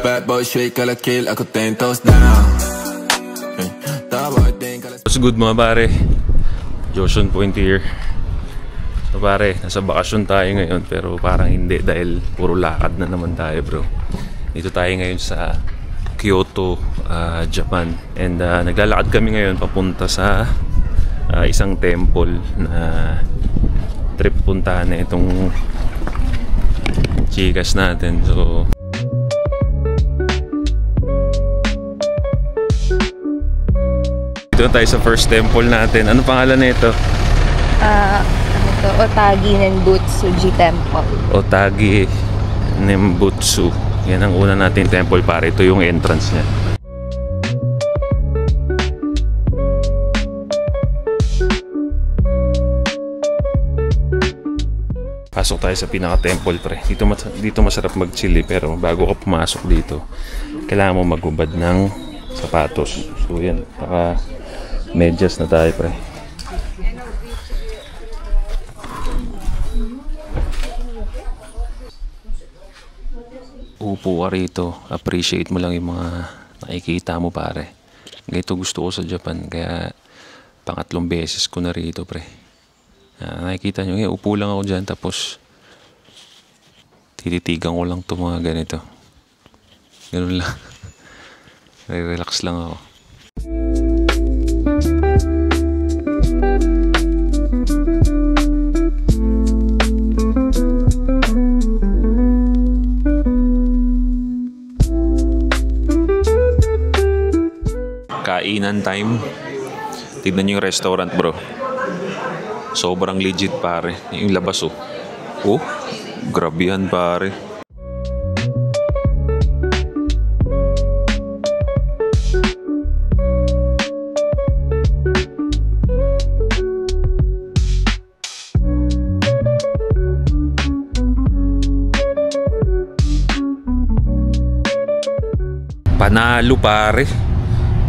Bad boy shake ka la kill, ako 10 toes down. What's good mga pare? Joshon Point here. So pare, nasa bakasyon tayo ngayon pero parang hindi dahil puro lakad na naman tayo bro. Dito tayo ngayon sa Kyoto, Japan. And naglalakad kami ngayon papunta sa isang temple na trip puntahan na itong chikas natin. So dito tayo sa first temple natin. Ano pangalan na ito? Otagi Nembutsuji Temple. Otagi Nembutsu. Yan ang una natin temple pare. Ito yung entrance niya. Pasok tayo sa pinaka-temple pre. Dito masarap mag-chill pero bago ka pumasok dito, kailangan mo maghubad ng sapatos. So yan, medyas na tayo pre. Upo ka rito, appreciate mo lang yung mga nakikita mo pare. Ganito gusto ko sa Japan, kaya pangatlong beses ko na rito pre. Nakikita nyo, upo lang ako dyan tapos tititigan ko lang itong mga ganito. Ganun lang. Relax lang ako. Kainan time. Tignan nyo yung restaurant bro. Sobrang legit pare. Yung labas oh. Oh, grabe yan pare. Panalo pare.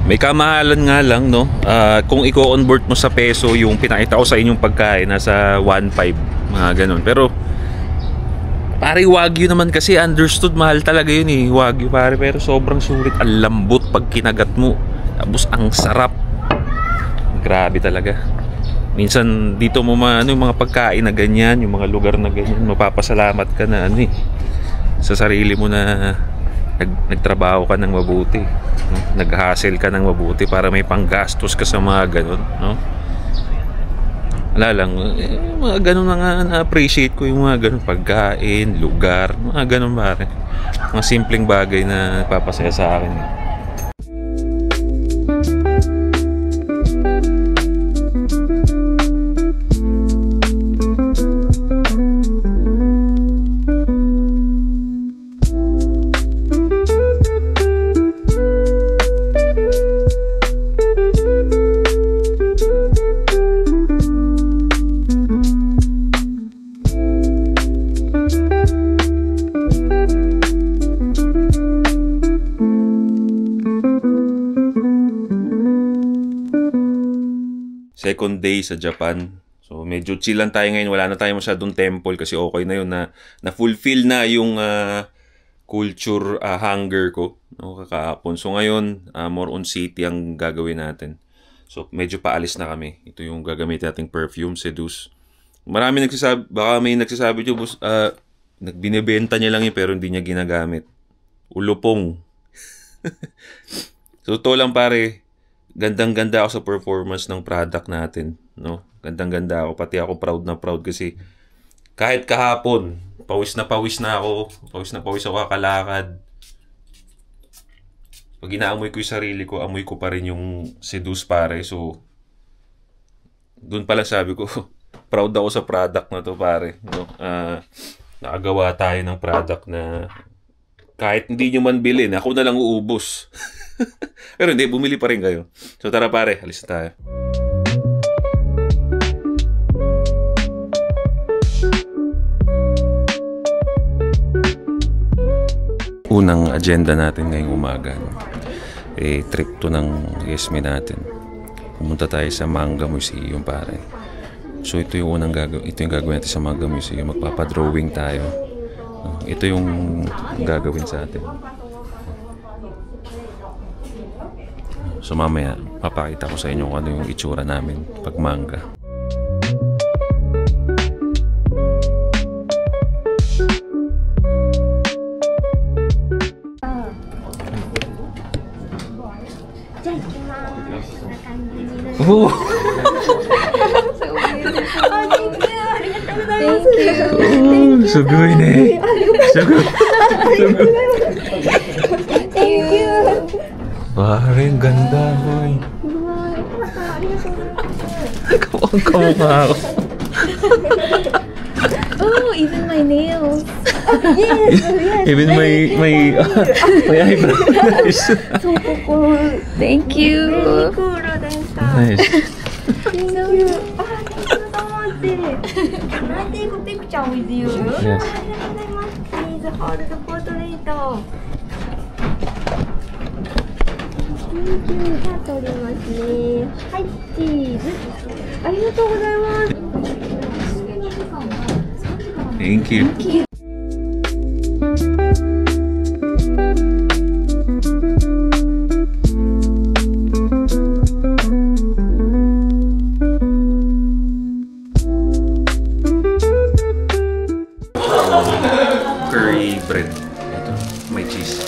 May kamahalan nga lang no. Kung i-convert mo sa peso yung pinakita ko sa inyong pagkain nasa 1.5 mga ganun. Pero pare Wagyu naman kasi understood mahal talaga yun eh. Wagyu pare pero sobrang sulit. Ang lambot pag kinagat mo. Tapos ang sarap. Grabe talaga. Minsan dito mo yung mga pagkain na ganyan, yung mga lugar na ganyan, mapapasalamat ka na sa sarili mo na nagtrabaho ka ng mabuti, no? Nag-hustle ka ng mabuti para may panggastos ka sa mga ganun, no? Wala lang, mga ganun na nga na-appreciate ko yung mga ganun pagkain, lugar, mga ganun pare. Mga simpleng bagay na papasaya sa akin. Second day sa Japan. So medyo chill lang tayo ngayon. Wala na tayo masyadong temple kasi okay na yun na fulfill na yung culture hunger ko no, kakahapon. So ngayon more on city ang gagawin natin. So medyo paalis na kami. Ito yung gagamitin nating perfume, Seduce. Marami nagsasabi, baka may nagsasabi dyan, binibenta niya lang yun pero hindi niya ginagamit. Ulupong. So to lang pare. Gandang-ganda ako sa performance ng product natin, no? Gandang-ganda ako, pati ako proud na proud kasi kahit kahapon, pawis na ako kakalakad. Pag inaamoy ko yung sarili ko, amoy ko pa rin yung Seduce pare. So doon pala sabi ko, proud ako sa product na to pare, no? Nakagawa tayo ng product na kahit hindi nyo man bilhin, ako na lang uubos. Pero hindi, bumili pa rin kayo. So tara pare, alis tayo. Unang agenda natin ngayong umaga, trip to ng Yesme natin. Pumunta tayo sa Manga Museum pare. So ito yung gagawin natin sa Manga Museum. Magpapadrawing tayo. Ito yung gagawin sa atin. So mamaya, papakita ko sa inyo kung ano yung itsura namin pag mangga. Oh! Thank you. Oh, sugoi ne. Sugoi. Thank you. Pare, ang ganda, boy. Kamukha ako. Oh, even my nails. Yes. Even my eyebrows. So cool. Thank you. Nice. Thank you. Can I take a picture with you? Yes. Please hold the portrait. Thank you. さあ、撮りますね。はい、チーズ。ありがとうございます。 Thank you. Curry bread. Ito, may cheese.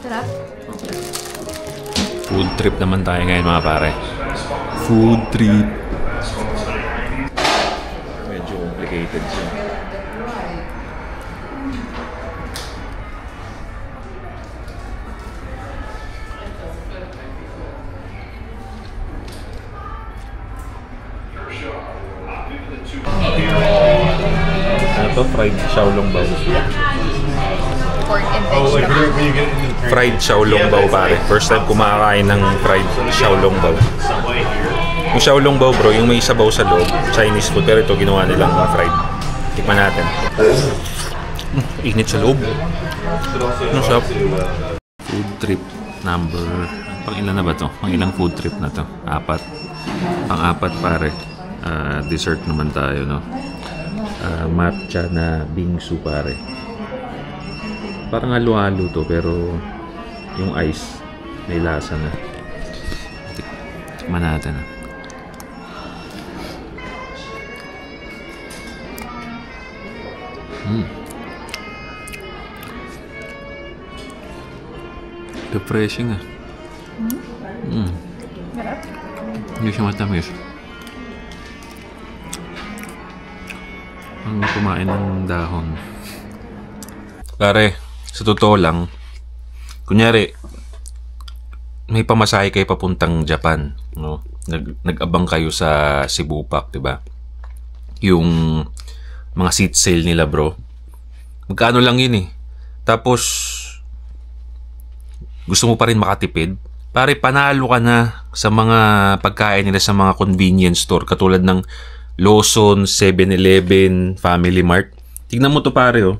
Sarap. Food trip naman tayo ngayon mga pare. Food trip. Medyo complicated siya. Ano to? Fried xiaolongbao. Pork and vegetable. Fried xiaolongbao pare. First time kumakain ng fried xiaolongbao. Yung xiaolongbao bro, yung may sabaw sa loob, Chinese food, pero ito ginawa nilang fried. Tikman natin. Init sa loob. Ano sarap? Food trip number... Pang ilan na ba to? Pang ilang food trip na to? 4. Pang-4 pare. Dessert naman tayo, no? Matcha na bingsu pare. Parang halo-halo to, pero yung ice may lasa na. Tikman natin. Refreshing ah. Hindi siya matamis. Ang kumain ng dahon. Pare, sa totoo lang, kunyari, may pamasahe kayo papuntang Japan, no? Nag-abang kayo sa Cebu Park, diba? Yung mga seat sale nila, bro. Magkano lang yun eh. Tapos, gusto mo pa rin makatipid? Pare, panalo ka na sa mga pagkain nila sa mga convenience store katulad ng Lawson, 7-Eleven, Family Mart. Tignan mo to pare, oh.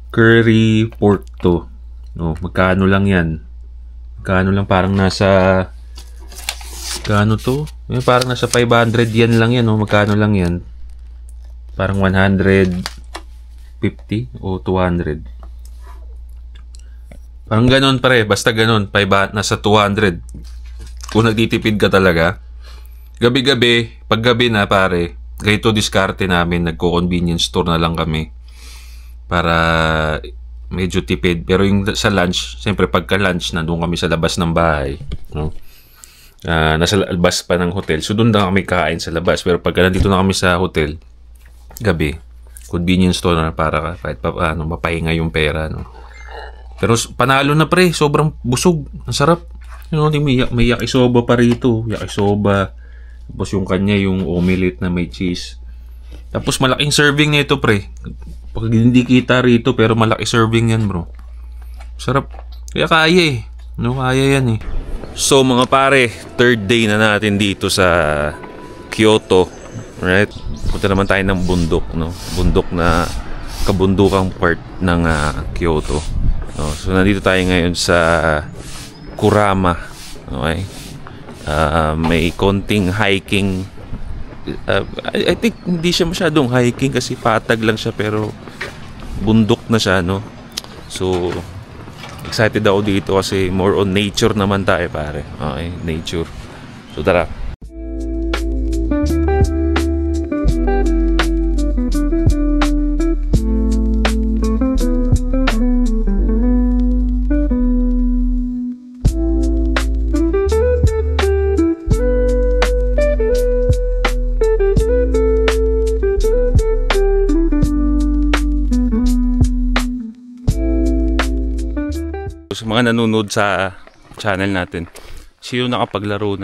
Curry pork to. Oh, magkano lang yan? Magkano lang, parang nasa... Magkano to? Parang nasa 500 yen lang yan, oh. Magkano lang yan? Parang 150 o 200. Parang ganon pare, basta ganon, nasa 200. Kung nagtitipid ka talaga, gabi-gabi, paggabi na pare, ganito diskarte namin, nagko-convenience store na lang kami para medyo tipid. Pero yung sa lunch, siyempre pagka lunch, nandun kami sa labas ng bahay, no? Nasa labas pa ng hotel, so doon na kami kain sa labas. Pero pagka nandito na kami sa hotel, gabi, convenience store na para kahit pa mapahinga yung pera, no? Pero panalo na pre, sobrang busog. Ang sarap. You know, may yakisoba pa rito. Yakisoba. Tapos yung kanya, yung omelette na may cheese. Tapos malaking serving nito pre. Pag hindi kita rito, pero malaki serving yan bro. Sarap. Kaya kaya eh. No, kaya yan eh. So mga pare, third day na natin dito sa Kyoto. Right? Punta naman tayo ng bundok. No? Bundok na kabundukang part ng Kyoto. No, so nandito tayo ngayon sa Kurama. Okay? May konting hiking I think hindi siya masyadong hiking kasi patag lang siya pero bundok na siya, no? So excited ako dito kasi more on nature naman tayo, pare. Okay, nature. So tara. Sa mga nanonood sa channel natin, sino nakapaglaro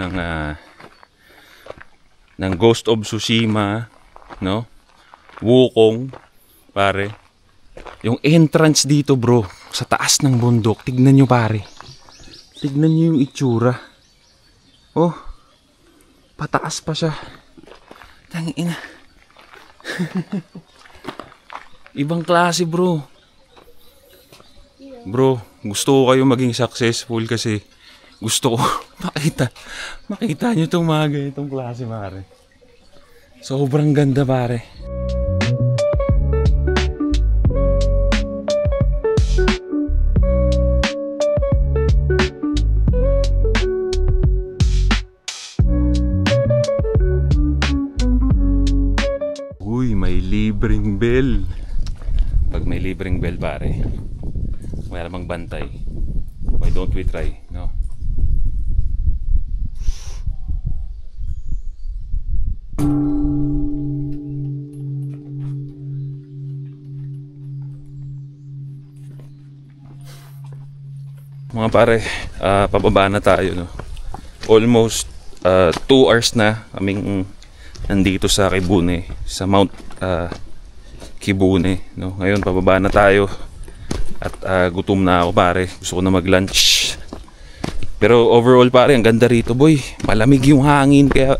ng Ghost of Tsushima, no? Wukong, pare. Yung entrance dito, bro, sa taas ng bundok. Tignan nyo, pare. Tignan nyo yung itsura. Oh, pataas pa siya. Tangina. Ibang klase, bro. Bro, gusto ko kayo maging successful kasi gusto ko makita nyo itong mga ganitong klase, pare. Sobrang ganda, pare. Uy, may libreng bell. Pag may libreng bell, pare, wala namang bantay. Why don't we try, no? Mga pare, pababa na tayo, no? Almost 2 hours na kaming nandito sa Kibune, sa Mount Kibune, no? Ngayon pababa na tayo. At gutom na ako, pare. Gusto ko na mag-lunch. Pero overall, pare, ang ganda rito, boy. Malamig yung hangin kaya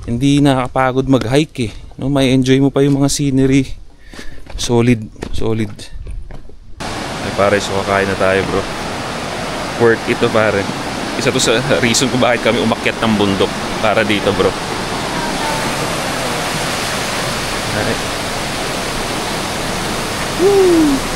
hindi nakakapagod mag-hike, eh. No, may enjoy mo pa yung mga scenery. Solid, solid. Ay, pare, so kakain na tayo, bro. Worth ito, pare. Isa to sa reason kung bakit kami umakyat ng bundok para dito, bro. Alright. Woo!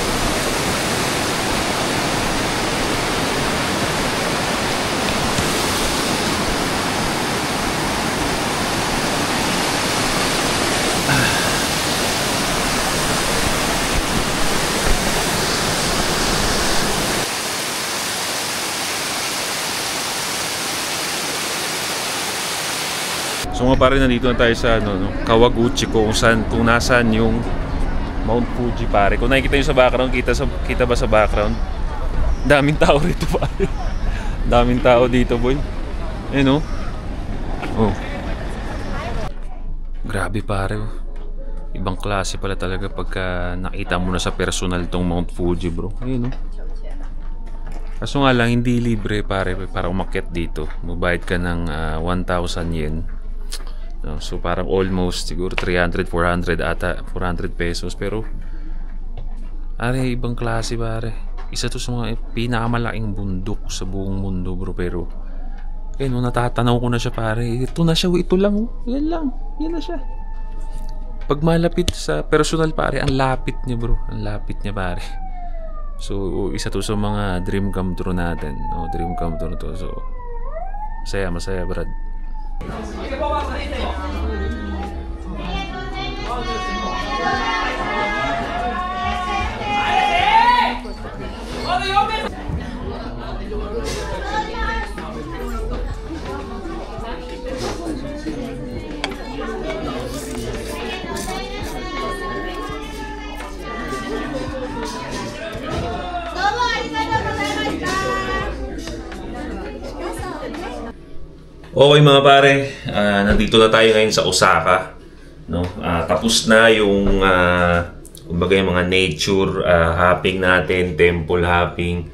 So mga pare, nandito na tayo sa Kawaguchi kung nasaan yung Mount Fuji, pare. Kung nakikita nyo sa background, kita ba sa background? Daming tao rito, pare. Daming tao dito, boy. Ayun, oh. Grabe, pare. Ibang klase pala talaga pagka nakita mo na sa personal tong Mount Fuji, bro. Ayun, kaso nga lang, hindi libre, pare, para umakyat dito. Mabayad ka ng 1,000 yen. No, so parang almost siguro 300, 400 ata, 400 pesos. Pero ibang klase, pare. Isa to sa mga pinakamalaking bundok sa buong mundo, bro. Pero natatanaw ko na siya, pare. Ito na siya, ito lang, yan lang, yan na siya. Pag malapit sa personal, pare, ang lapit niya, bro. Ang lapit niya, pare. So isa to sa mga dream come true natin, no? Dream come true to. So masaya, Brad. Okay mga pare, nandito na tayo ngayon sa Osaka, no? Tapos na yung kumbaga yung mga nature hopping natin, temple hopping.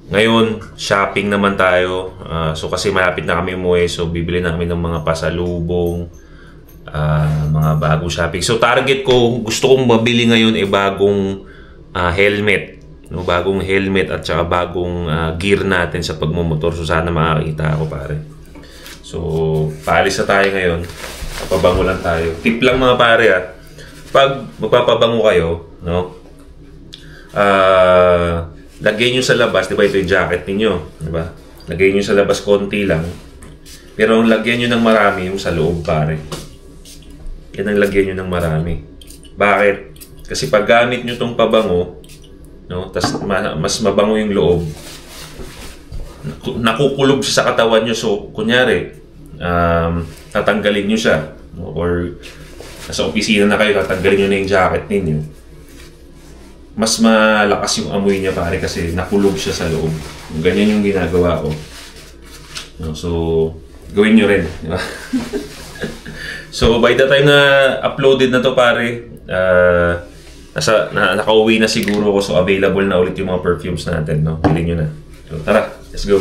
Ngayon, shopping naman tayo. So kasi malapit na kami umuwi, so bibili namin ng mga pasalubong, mga bagong shopping. So target ko, gusto kong mabili ngayon bagong helmet, no? Bagong helmet at saka bagong gear natin sa pagmumotor. So sana makakita ako, pare. So, paalis na tayo ngayon. Pabango lang tayo. Tip lang mga pare pag magpapabango kayo, no? Lagay nyo sa labas, di ba ito yung jacket ninyo, di ba? Lagay nyo sa labas konti lang. Pero ang lagyan nyo ng marami yung sa loob, pare. Yan ang lagyan nyo ng marami. Bakit? Kasi pag gamit nyo tong pabango, no, tas mas mabango yung loob, nakukulob siya sa katawan nyo. So, kunyari, tatanggalin nyo siya. No? Or nasa opisina na kayo, tatanggalin nyo na yung jacket ninyo. Mas malakas yung amoy niya, pare, kasi nakulob siya sa loob. Ganyan yung ginagawa ko. No? So, gawin nyo rin. Di ba? So, by the time na uploaded na to, pare, nakauwi na siguro ko. So, available na ulit yung mga perfumes natin. No? Bilhin nyo na. So, tara, let's go.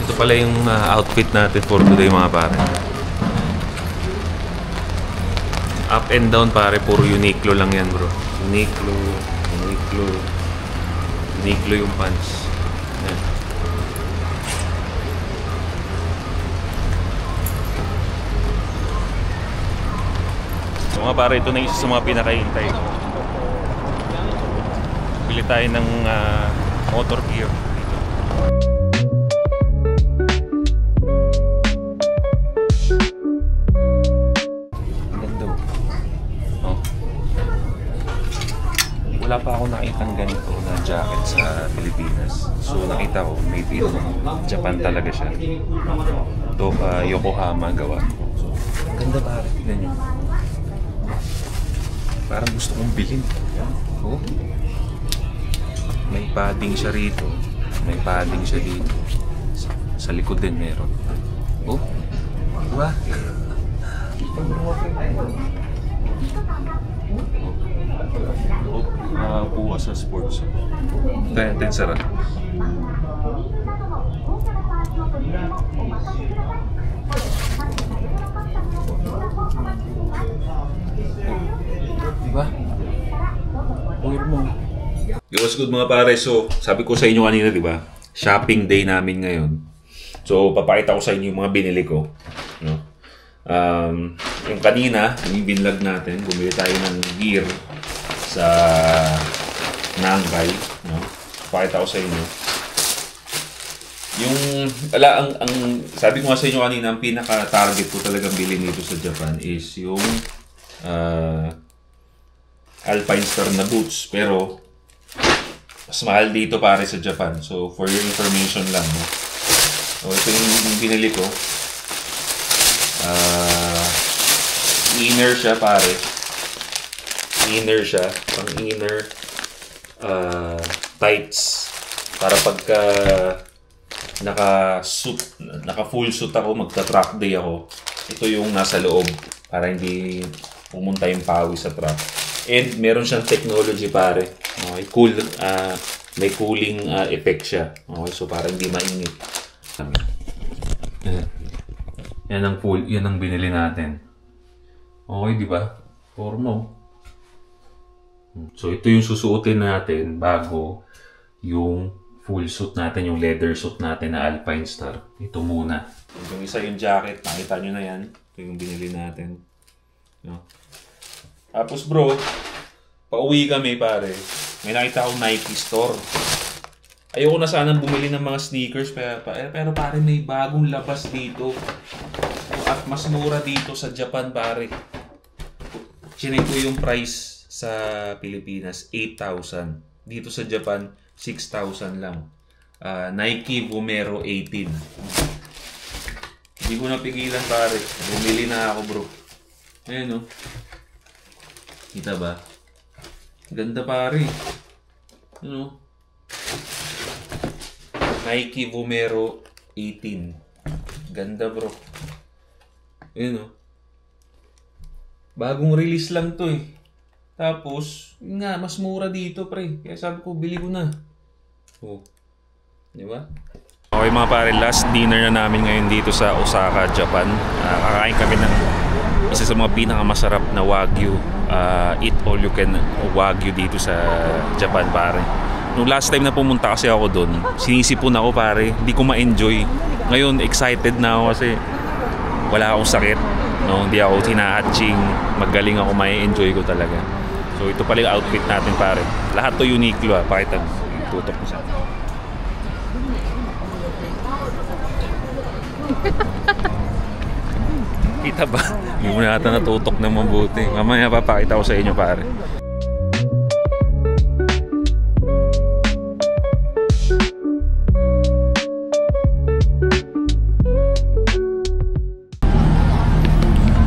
Ito pala yung outfit natin for today, mga pare. Up and down, pare, puro Uniqlo lang yan, bro. Uniqlo yung pants. Yan. So mga pare, ito na isa sa mga pinakahintay. Bili tayo ng motor gear dito. Wala pa ako nakitang ganito na jacket sa Pilipinas. So nakita ko, maybe Japan talaga siya. Ito Yokohama gawa. So, ganda pare, tignan nyo. Parang gusto kong bilhin. Oh. May padding siya rito. May padding siya dito. Sa likod din meron. Oh, diba? Bukas sa sports. Kaya natin sarap. Diba? Huwag mo. Yo, what's good mga pare? So, sabi ko sa inyo kanina, diba? Shopping day namin ngayon. So, papakita ko sa inyo yung mga binili ko. No? Yung kanina, yung binlog natin, bumili tayo ng gear sa Nangay, no? Pakita ko sa inyo. Yung ang sabi ko nga sa inyo kanina, ang pinaka-target ko talagang bilhin dito sa Japan is yung Alpinestar na boots, pero mas mahal dito pare sa Japan. So for your information lang, no? So ito yung binili ko. Inner siya pare. Inner siya, pang inner tights para pagka naka full suit ako, magta-track day ako, ito yung nasa loob para hindi pumunta yung pawis sa truck. And meron siyang technology pare. Okay, cool, may cooling effect siya. Okay, so para hindi mainit. Yan ang full, yan ang binili natin. Okay, di ba? Formo. So ito yung susuotin natin bago yung full suit natin, yung leather suit natin na Alpinestar. Ito muna. Yung isa yung jacket, nakita nyo na yan. Ito yung binili natin. No? Tapos bro, pauwi kami pare. May nakita akong Nike store. Ayoko na sanang bumili ng mga sneakers pero pare may bagong labas dito. At mas mura dito sa Japan pare. Chinek ko yung price sa Pilipinas, 8,000. Dito sa Japan, 6,000 lang. Nike Vomero 18. Hindi ko napigilan pare. Bumili na ako bro. Ayan o. Kita ba? Ganda pare. Ano? Nike Vomero 18. Ganda bro. Ayan o. Bagong release lang to eh. Tapos, nga, mas mura dito pre. Kaya sabi ko, bili ko na. Oh. Di ba? Okay mga pare, last dinner na namin ngayon dito sa Osaka, Japan. Kakain kami ng isa sa mga pinakamasarap na Wagyu eat all you can Wagyu dito sa Japan, pare. Nung last time na pumunta kasi ako doon, sinisipon ako, pare. Hindi ko ma-enjoy. Ngayon, excited na ako kasi wala akong sakit. No? Hindi ako tinahatching. Magaling ako, ma-enjoy ko talaga. So ito pala yung outfit natin, pare. Lahat to Uniqlo, ha. Pakita mo. Tutok mo sa atin. Kita ba? Hindi mo na ata natutok na mabuti. Mamaya papakita ko sa inyo, pare.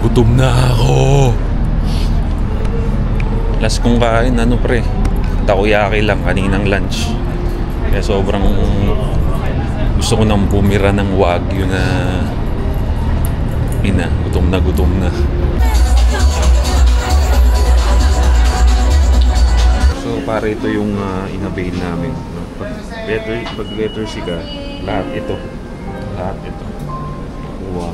Gutom na ako. Last kong kain, ano pre? Takoyaki lang, kaninang lunch. Kaya sobrang gusto ko nang bumira ng Wagyu na gutom na gutom na. So pare, ito yung inabail namin. Pag letter C ka, lahat ito. Wow.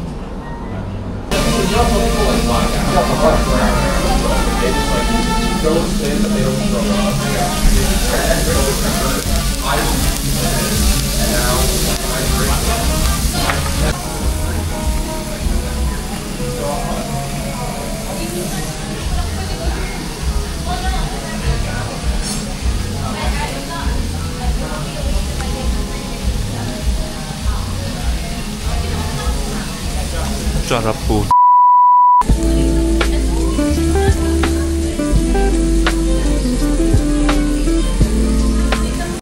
Sarap po.